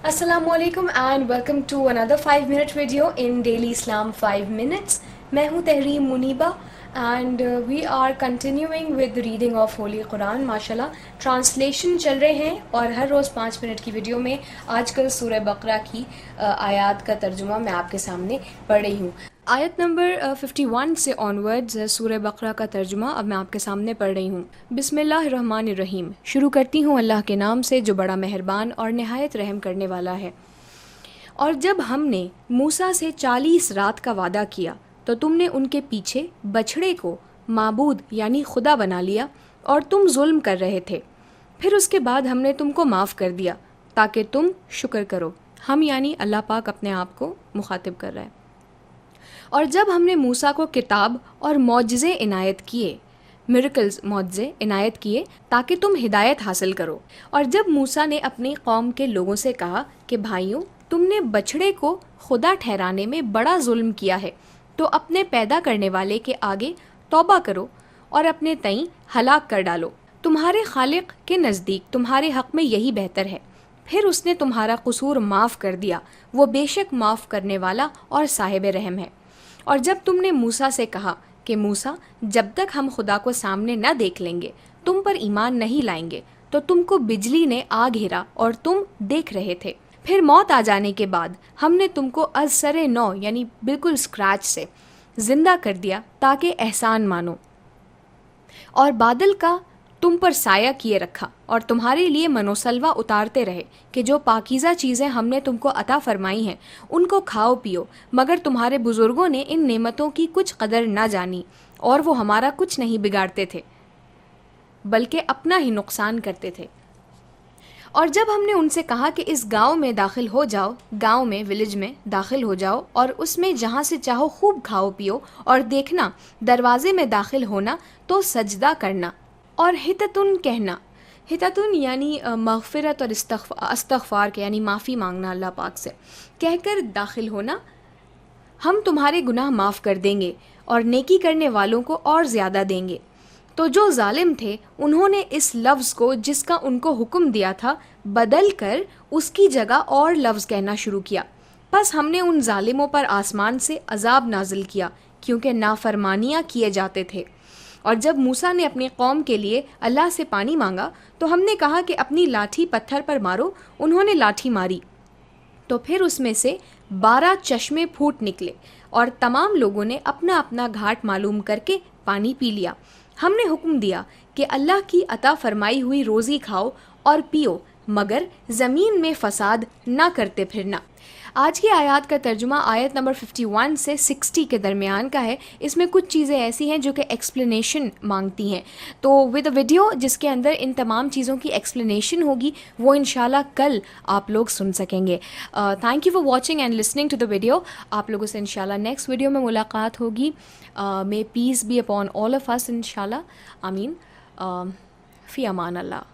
السلام علیکم and welcome to اندر 5 minute video in Daily Islam 5 minutes. میں ہوں Tehreem Muniba and we are continuing with reading of holy Quran. ماشاءاللہ ٹرانسلیشن چل رہے ہیں اور ہر روز 5 منٹ کی ویڈیو میں آج کل سورہ بقرہ کی آیات کا ترجمہ میں آپ کے سامنے پڑھ رہی ہوں. آیت نمبر 51 سے آنورڈز سورہ بقرہ کا ترجمہ اب میں آپ کے سامنے پڑھ رہی ہوں. بسم اللہ الرحمن الرحیم. شروع کرتی ہوں اللہ کے نام سے جو بڑا مہربان اور نہایت رحم کرنے والا ہے. اور جب ہم نے موسیٰ سے 40 رات کا وعدہ کیا تو تم نے ان کے پیچھے بچھڑے کو معبود یعنی خدا بنا لیا اور تم ظلم کر رہے تھے. پھر اس کے بعد ہم نے تم کو معاف کر دیا تاکہ تم شکر کرو. ہم یعنی اللہ پاک اپنے آپ کو مخاطب کر رہا ہے. اور جب ہم نے موسیٰ کو کتاب اور معجزے عنایت کیے، میریکلز معجزے عنایت کیے تاکہ تم ہدایت حاصل کرو. اور جب موسیٰ نے اپنی قوم کے لوگوں سے کہا کہ بھائیوں تم نے بچھڑے کو خدا ٹھہرانے میں بڑا ظلم کیا ہے تو اپنے پیدا کرنے والے کے آگے توبہ کرو اور اپنے تئیں ہلاک کر ڈالو. تمہارے خالق کے نزدیک تمہارے حق میں یہی بہتر ہے. پھر اس نے تمہارا قصور معاف کر دیا. وہ بے شک معاف کرنے والا اور صاحب رحم ہے. اور جب تم نے موسیٰ سے کہا کہ موسیٰ جب تک ہم خدا کو سامنے نہ دیکھ لیں گے تم پر ایمان نہیں لائیں گے، تو تم کو بجلی نے آ گھیرا اور تم دیکھ رہے تھے. پھر موت آ جانے کے بعد ہم نے تم کو از سر نو یعنی بالکل اسکریچ سے زندہ کر دیا تاکہ احسان مانو. اور بادل کا تم پر سایہ کیے رکھا اور تمہارے لیے منوسلوا اتارتے رہے کہ جو پاکیزہ چیزیں ہم نے تم کو عطا فرمائی ہیں ان کو کھاؤ پیو. مگر تمہارے بزرگوں نے ان نعمتوں کی کچھ قدر نہ جانی اور وہ ہمارا کچھ نہیں بگاڑتے تھے بلکہ اپنا ہی نقصان کرتے تھے. اور جب ہم نے ان سے کہا کہ اس گاؤں میں داخل ہو جاؤ، گاؤں میں ولیج میں داخل ہو جاؤ اور اس میں جہاں سے چاہو خوب کھاؤ پیو، اور دیکھنا دروازے میں داخل ہونا تو سجدہ کرنا اور ہتتن کہنا. ہتتن یعنی مغفرت اور استغفار کے یعنی معافی مانگنا اللہ پاک سے، کہہ کر داخل ہونا، ہم تمہارے گناہ معاف کر دیں گے اور نیکی کرنے والوں کو اور زیادہ دیں گے. تو جو ظالم تھے انہوں نے اس لفظ کو جس کا ان کو حکم دیا تھا بدل کر اس کی جگہ اور لفظ کہنا شروع کیا. پس ہم نے ان ظالموں پر آسمان سے عذاب نازل کیا کیونکہ نافرمانیاں کیے جاتے تھے. اور جب موسیٰ نے اپنی قوم کے لیے اللہ سے پانی مانگا تو ہم نے کہا کہ اپنی لاٹھی پتھر پر مارو. انہوں نے لاٹھی ماری تو پھر اس میں سے 12 چشمے پھوٹ نکلے اور تمام لوگوں نے اپنا اپنا گھاٹ معلوم کر کے پانی پی لیا. ہم نے حکم دیا کہ اللہ کی عطا فرمائی ہوئی روزی کھاؤ اور پیو مگر زمین میں فساد نہ کرتے پھرنا. آج کی آیات کا ترجمہ آیت نمبر 51 سے 60 کے درمیان کا ہے. اس میں کچھ چیزیں ایسی ہیں جو کہ ایکسپلینیشن مانگتی ہیں، تو ود اے ویڈیو جس کے اندر ان تمام چیزوں کی ایکسپلینیشن ہوگی وہ انشاءاللہ کل آپ لوگ سن سکیں گے. Thank you for watching and listening to the video. آپ لوگوں سے انشاءاللہ نیکسٹ ویڈیو میں ملاقات ہوگی. May peace be upon all of us انشاءاللہ. آمین. فی امان اللہ.